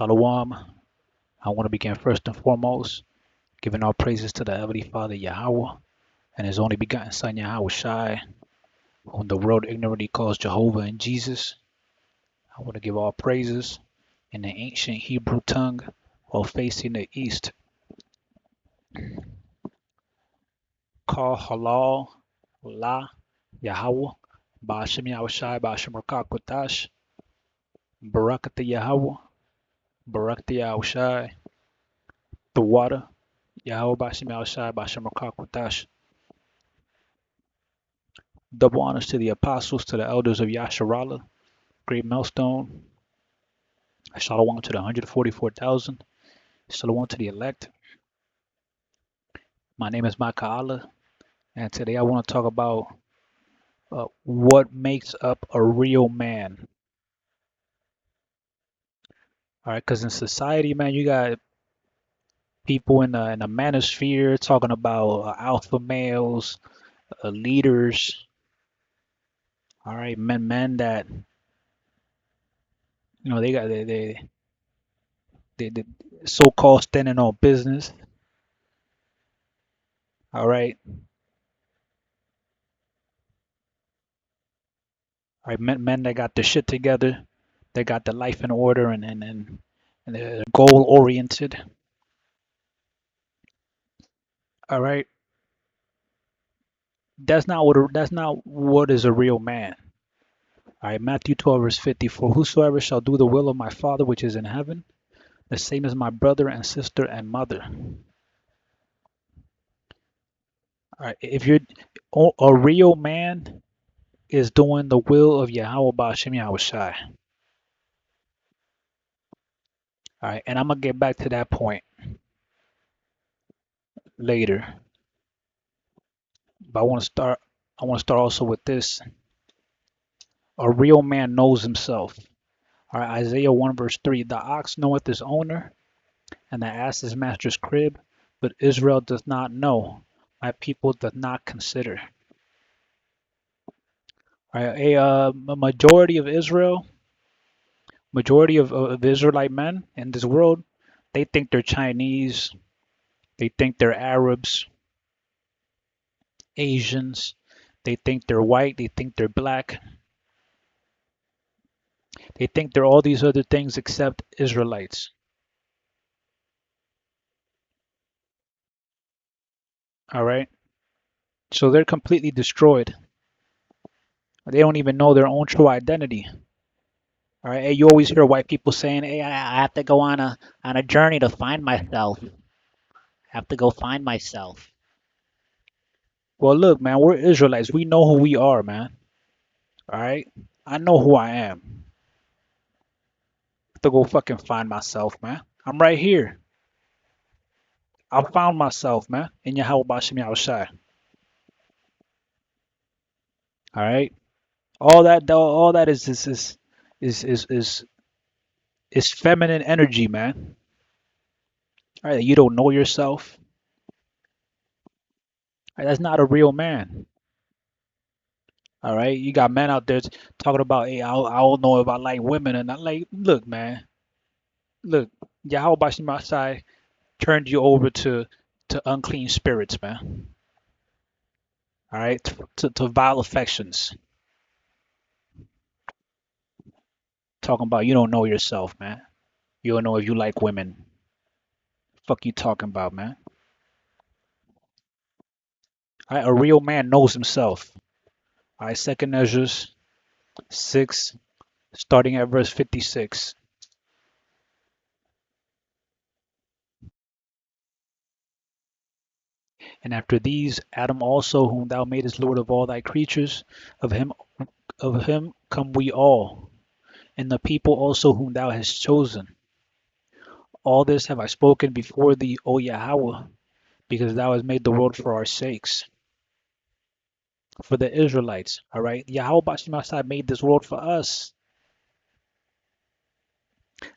Shalom. I want to begin first and foremost, giving all praises to the Heavenly Father Yahweh and His only begotten Son Yahweh Shai, whom the world ignorantly calls Jehovah and Jesus. I want to give all praises in the ancient Hebrew tongue while facing the east. Call halal la Yahweh, Ba'ashem Yahweh Shai, Ba'ashem Rakakwatash, Barakata Yahweh, Barakata Yahweh Shai, the water, Yahweh Ba'ashem Yahweh Shai, Ba'ashem Rakakwatash. Double honors to the apostles, to the elders of Yasharala, Greatmillstone. Shalom to the 144,000. Shalom to the elect. My name is Maka'ala, and today I want to talk about what makes up a real man. All right, because in society, man, you got people in the manosphere talking about alpha males, leaders. All right, men that they got they so-called standing on business. All right, men that got their shit together, they got their life in order and they're goal oriented. All right, that's not what is a real man. All right, Matthew 12 verse 54. Whosoever shall do the will of my Father which is in heaven, the same as my brother and sister and mother. All right, if you're a real man is doing the will of Yahweh Ba'ashem Yahweh Shai. All right, and I'm gonna get back to that point later. But I want to start also with this. A real man knows himself. All right, Isaiah 1 verse 3. The ox knoweth his owner, and the ass his master's crib, but Israel does not know. My people does not consider. All right, a majority of Israel, majority of Israelite men in this world, they think they're Chinese, they think they're Arabs, Asians, they think they're white, they think they're black, they think they're all these other things except Israelites. All right, so they're completely destroyed. They don't even know their own true identity. All right, hey, you always hear white people saying, "Hey, I have to go on a journey to find myself. I have to go find myself." Well, look, man, we're Israelites. We know who we are, man. All right, I know who I am. I have to go fucking find myself, man. I'm right here. I found myself, man. In Yahweh Bashim Yahushai. All right. All that is feminine energy, man. All right. You don't know yourself. All right, that's not a real man. All right. You got men out there talking about, hey, I don't know if I like women, and I like. Look, man. Look, Yahweh Bashim Yahushai turned you over to unclean spirits, man. All right. To vile affections. Talking about you don't know yourself, man. You don't know if you like women. Fuck you talking about, man. All right, a real man knows himself. All right, Second Ezra 6, starting at verse 56. And after these, Adam also, whom thou madest Lord of all thy creatures, of him come we all, and the people also whom thou hast chosen. All this have I spoken before thee, O Yahweh, because thou hast made the world for our sakes. For the Israelites, all right? Yahweh Bashim made this world for us.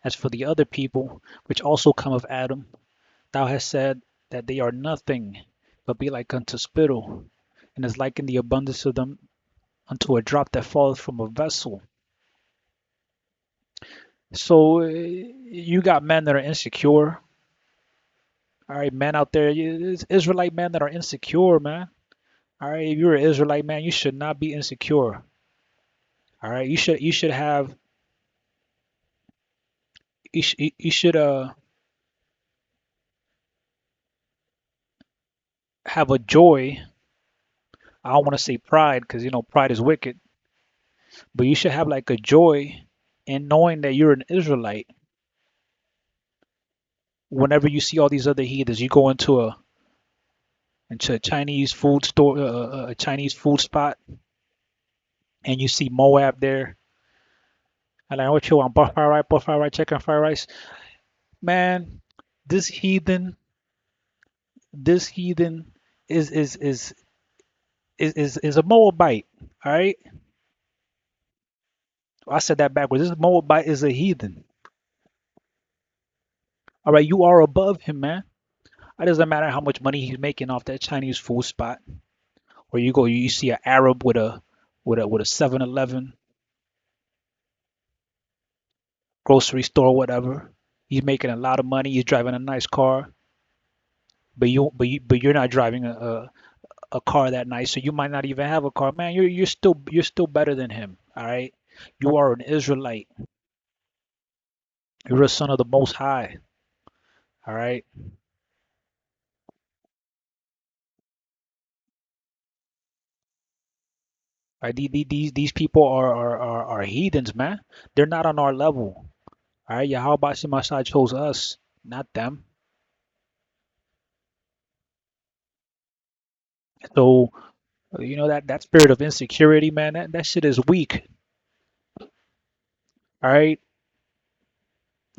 As for the other people, which also come of Adam, thou hast said that they are nothing, but be like unto spittle, and is like in the abundance of them unto a drop that falleth from a vessel. So You got men that are insecure. All right, men out there, Israelite men that are insecure, man. All right, if you're an Israelite man, you should not be insecure. All right, you should have a joy. I don't want to say pride because pride is wicked, but you should have like a joy in knowing that you're an Israelite. Whenever you see all these other heathens, you go into a Chinese food store, a Chinese food spot, and you see Moab there. And like, what you want? Buff fried rice, chicken fried rice. Man, this heathen, this heathen is is is is a Moabite. All right, I said that backwards. This Moabite is a heathen. All right, you are above him, man. It doesn't matter how much money he's making off that Chinese food spot, or you go, you see an Arab with a 7-Eleven grocery store, whatever. He's making a lot of money. He's driving a nice car, but you're not driving a car that nice, so you might not even have a car. Man, you're still better than him. All right, you are an Israelite. You're a son of the Most High. All right. All right, these people are heathens, man. They're not on our level. All right, Yahweh Shemashai chose us, not them. So that spirit of insecurity, man, that shit is weak. All right,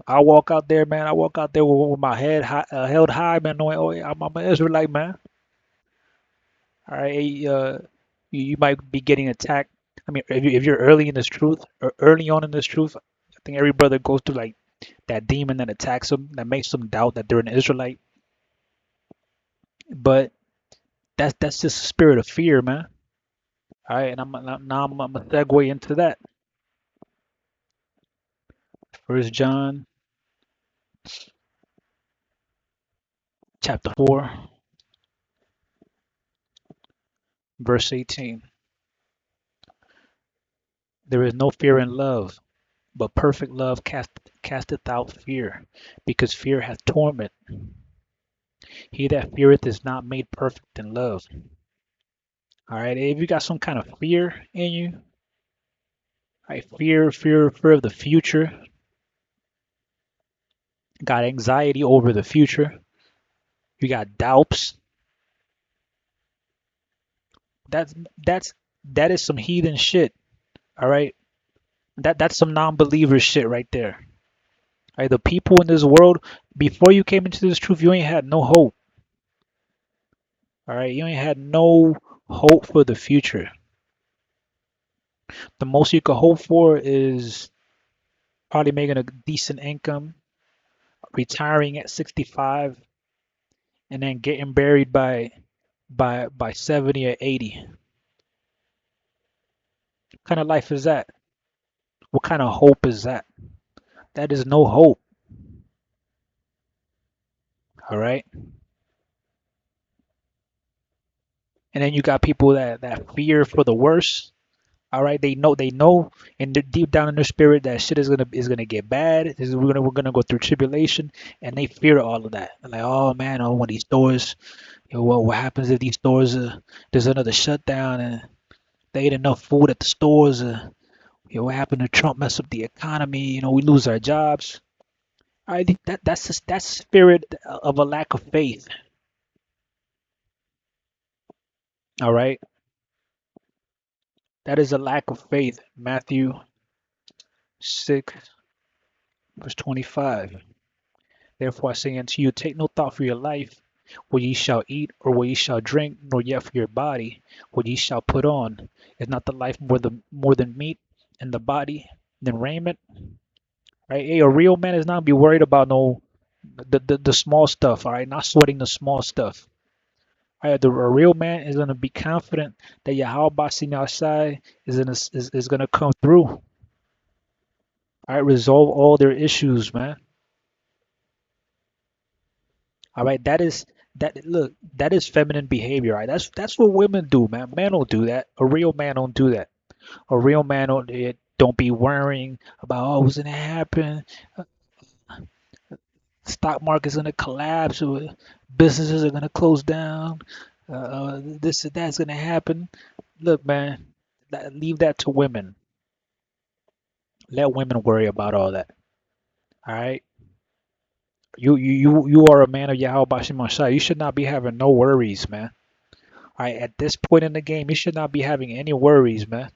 I walk out there, man. I walk out there with my head held high, man, knowing, oh, yeah, I'm an Israelite, man. All right, you might be getting attacked. I mean, if you're early in this truth, or early on in this truth, I think every brother goes through like that demon that attacks them, that makes them doubt that they're an Israelite. But that's just a spirit of fear, man. All right, and I'm gonna segue into that. First John chapter 4, verse 18. There is no fear in love, but perfect love casteth out fear, because fear hath torment. He that feareth is not made perfect in love. All right, if you got some kind of fear in you, all right, fear of the future, got anxiety over the future, you got doubts. That's that's that is some heathen shit. All right, that's some non-believer shit right there. All right, the people in this world before you came into this truth, you ain't had no hope. All right, you ain't had no hope for the future. The most you could hope for is probably making a decent income, retiring at 65, and then getting buried by 70 or 80. What kind of life is that? What kind of hope is that? That is no hope. All right. And then you got people that fear for the worst. All right, they know in the deep down in their spirit that shit is gonna get bad. We're gonna go through tribulation, and they fear all of that. They're like, oh man, oh when these stores, what happens if these stores there's another shutdown and they ain't enough food at the stores? What happened to Trump mess up the economy? We lose our jobs. I think that's spirit of a lack of faith. All right, that is a lack of faith. Matthew 6 verse 25. Therefore I say unto you, take no thought for your life, what ye shall eat, or what ye shall drink, nor yet for your body, what ye shall put on. Is not the life more than meat, and the body than raiment? Right? Hey, a real man is not be worried about no the small stuff. All right, not sweating the small stuff. All right, a real man is gonna be confident that Yahweh Basim outside is gonna come through. All right, resolve all their issues, man. All right, that is feminine behavior. Right, that's what women do, man. Men don't do that. A real man don't do that. A real man don't be worrying about oh what's gonna happen. Stock market's gonna collapse, or businesses are gonna close down. This and that's gonna happen. Look, man, leave that to women. Let women worry about all that. All right. You are a man of Yahweh Bashim Mashai. You should not be having no worries, man. All right, at this point in the game, you should not be having any worries, man.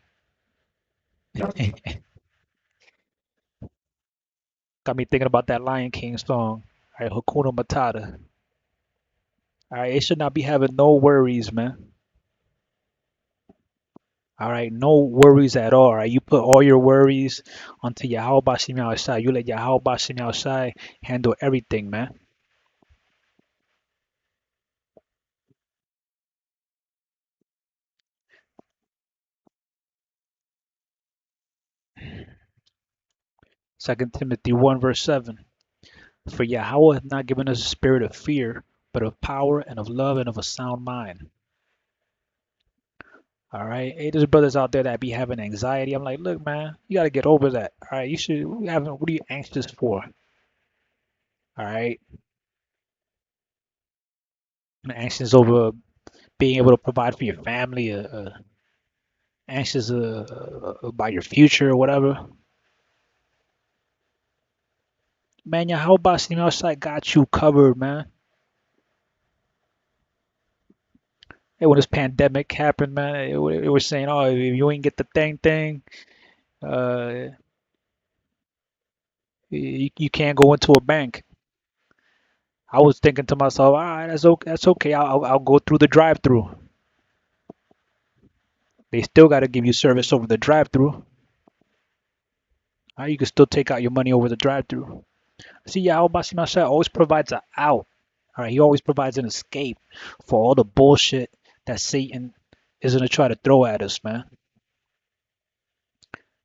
Got me thinking about that Lion King song. All right, Hakuna Matata. All right, it should not be having no worries, man. All right, no worries at all. All right, you put all your worries onto Yahweh Bashim Mashai. You let Yahweh Bashim Mashai handle everything, man. Second Timothy 1 verse 7. For Yahweh hath not given us a spirit of fear, but of power and of love and of a sound mind. All right. Hey, there's brothers out there that be having anxiety. I'm like, look, man, you got to get over that. All right. You should have, what are you anxious for? All right. I'm anxious over being able to provide for your family, anxious about your future or whatever. Man, your how about outside got you covered, man. Hey, when this pandemic happened, man, it was saying, oh, if you ain't get the thing, uh, you can't go into a bank. I was thinking to myself, all right, that's okay. I'll go through the drive-through. They still got to give you service over the drive-through. You can still take out your money over the drive-through. See, Yahweh Mashiach always provides an out. All right, he always provides an escape for all the bullshit that Satan is gonna try to throw at us, man.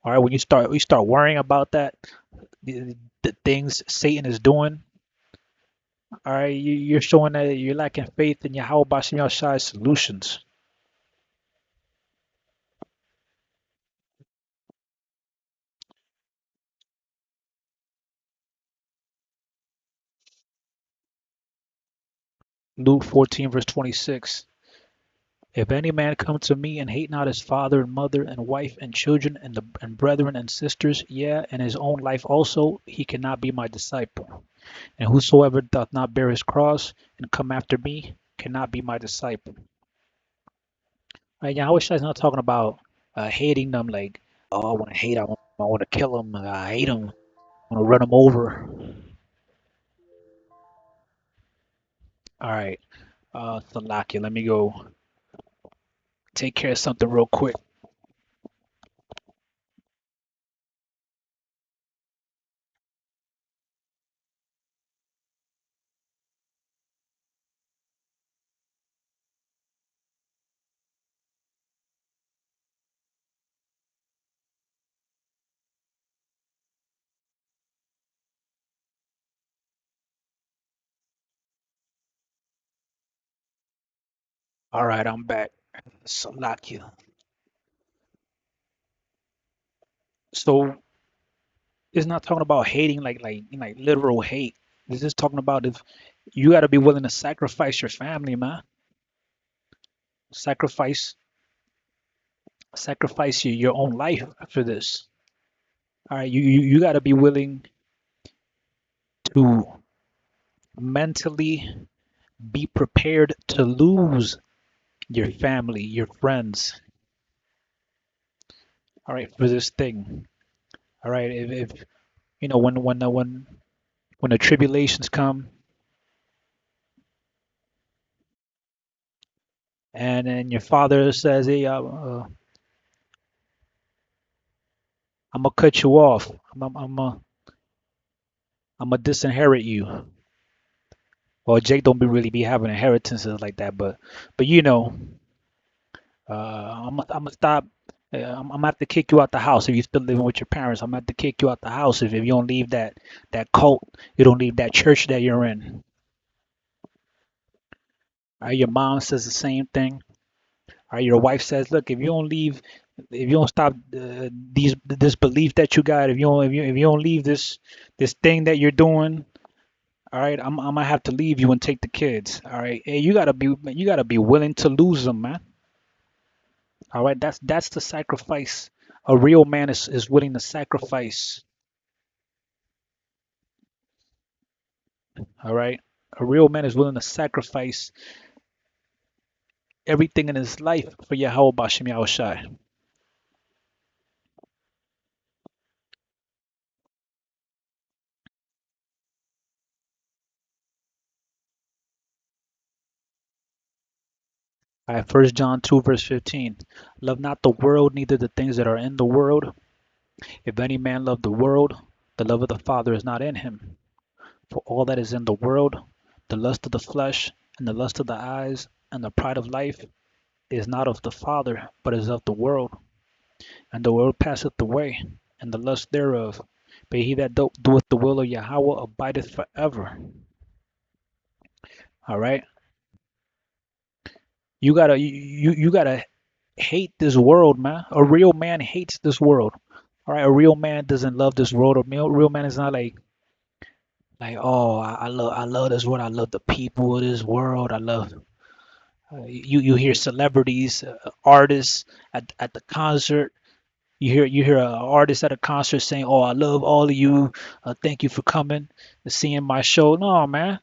All right, when you start worrying about that, the things Satan is doing, all right, you're showing that you're lacking faith in Yahweh Mashiach's solutions. Luke 14 verse 26. If any man come to me and hate not his father and mother and wife and children and brethren and sisters, yea, and his own life also, he cannot be my disciple. And whosoever doth not bear his cross and come after me cannot be my disciple. Right? Yeah, I wish I was not talking about hating them like, oh, I want to hate them, I want to kill them, I hate them, I want to run them over. All right, Salakia, let me go take care of something real quick. All right, I'm back. Salakia. So it's not talking about hating like literal hate. It's just talking about if you got to be willing to sacrifice your family, man. Sacrifice sacrifice your own life for this. All right, you got to be willing to mentally be prepared to lose your family, your friends. All right, for this thing. All right, if you know when the tribulations come and then your father says, "Hey, I'm gonna cut you off. I'm gonna disinherit you." Well, Jake don't be really be having inheritances like that, but you know, I'm gonna stop. I'm gonna have to kick you out the house if you're still living with your parents. I'm gonna have to kick you out the house if you don't leave that cult, you don't leave that church that you're in. All right, your mom says the same thing. All right, your wife says, look, if you don't leave, if you don't stop this belief that you got, if you don't leave this thing that you're doing, all right, I might have to leave you and take the kids. All right, hey, you gotta be willing to lose them, man. All right, that's the sacrifice. A real man is willing to sacrifice. All right, a real man is willing to sacrifice everything in his life for Yahweh Bashem Yahushai. All right, 1 John 2 verse 15. Love not the world, neither the things that are in the world. If any man love the world, the love of the Father is not in him. For all that is in the world, the lust of the flesh, and the lust of the eyes, and the pride of life, is not of the Father, but is of the world. And the world passeth away, and the lust thereof. But he that doeth the will of Yahweh abideth forever. All right, you gotta hate this world, man. A real man hates this world. All right, a real man doesn't love this world. Real man is not like oh I love this world. I love the people of this world. I love you hear celebrities, artists at the concert. You hear an artist at a concert saying, "Oh, I love all of you. Thank you for coming and seeing my show." No, man.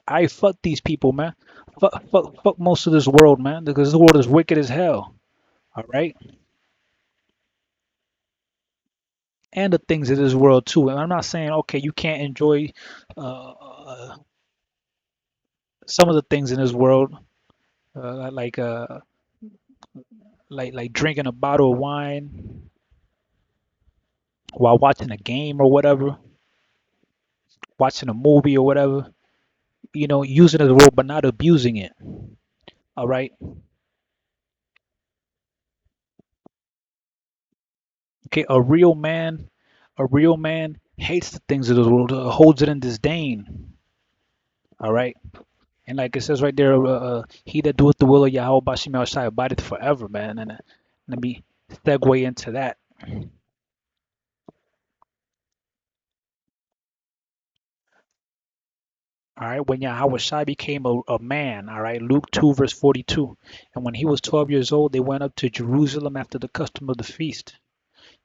I fuck these people, man. Fuck most of this world, man, because this world is wicked as hell. All right, and the things of this world too. And I'm not saying okay, you can't enjoy some of the things in this world, uh, like uh, like drinking a bottle of wine while watching a game or whatever, watching a movie or whatever. You know, using this world but not abusing it. All right. Okay. A real man hates the things of this world, holds it in disdain. All right. And like it says right there, he that doeth the will of Yahweh Bashim Shai abideth forever, man. And let me segue into that. All right, when Yahweh Shai became a man, all right, Luke 2, verse 42. And when he was 12 years old, they went up to Jerusalem after the custom of the feast.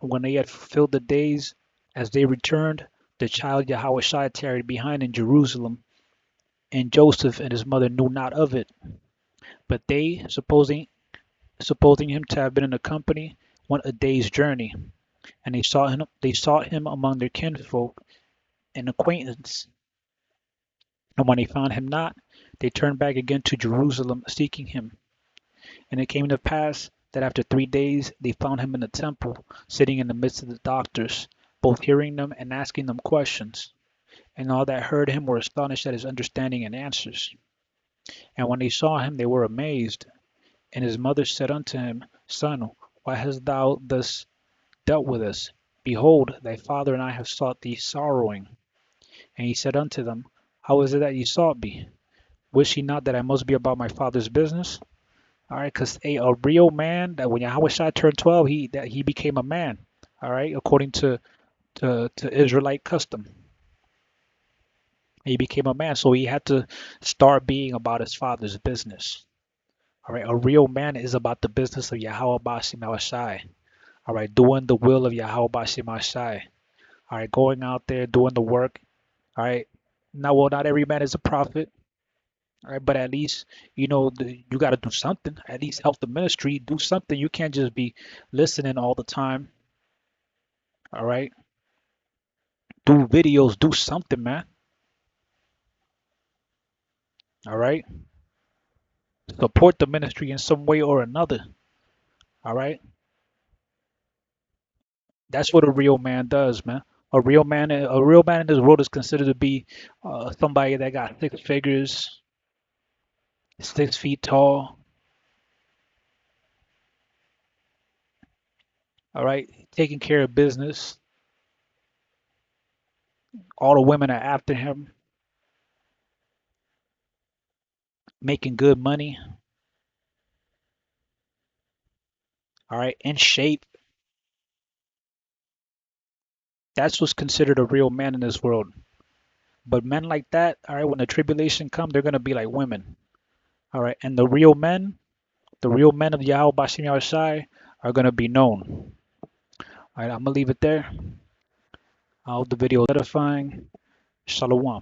And when they had fulfilled the days, as they returned, the child Yahweh Shai tarried behind in Jerusalem, and Joseph and his mother knew not of it. But they, supposing him to have been in the company, went a day's journey. And they sought him among their kinfolk and acquaintance. And when they found him not, they turned back again to Jerusalem, seeking him. And it came to pass that after 3 days they found him in the temple, sitting in the midst of the doctors, both hearing them and asking them questions. And all that heard him were astonished at his understanding and answers. And when they saw him, they were amazed. And his mother said unto him, Son, why hast thou thus dealt with us? Behold, thy father and I have sought thee sorrowing. And he said unto them, How is it that ye sought me? Wish ye not that I must be about my father's business? All right, because a real man, that when Yahweh Shai turned 12, he became a man. All right, according to Israelite custom, he became a man, so he had to start being about his father's business. All right, a real man is about the business of Yahweh Bashim Shai. All right, doing the will of Yahweh Bashim Shai. All right, going out there doing the work. All right, now well, not every man is a prophet. All right, but at least you got to do something. At least help the ministry. Do something. You can't just be listening all the time. All right, do videos. Do something, man. All right, support the ministry in some way or another. All right, that's what a real man does, man. A real man in this world is considered to be somebody that got 6 figures, 6 feet tall. All right, taking care of business. All the women are after him. making good money, all right, in shape. That's what's considered a real man in this world. But men like that, all right, when the tribulation come, they're gonna be like women, all right. And the real men of Yahweh Bashim Yahushai are gonna be known. All right, I'm gonna leave it there. I hope the video is edifying. Shalom.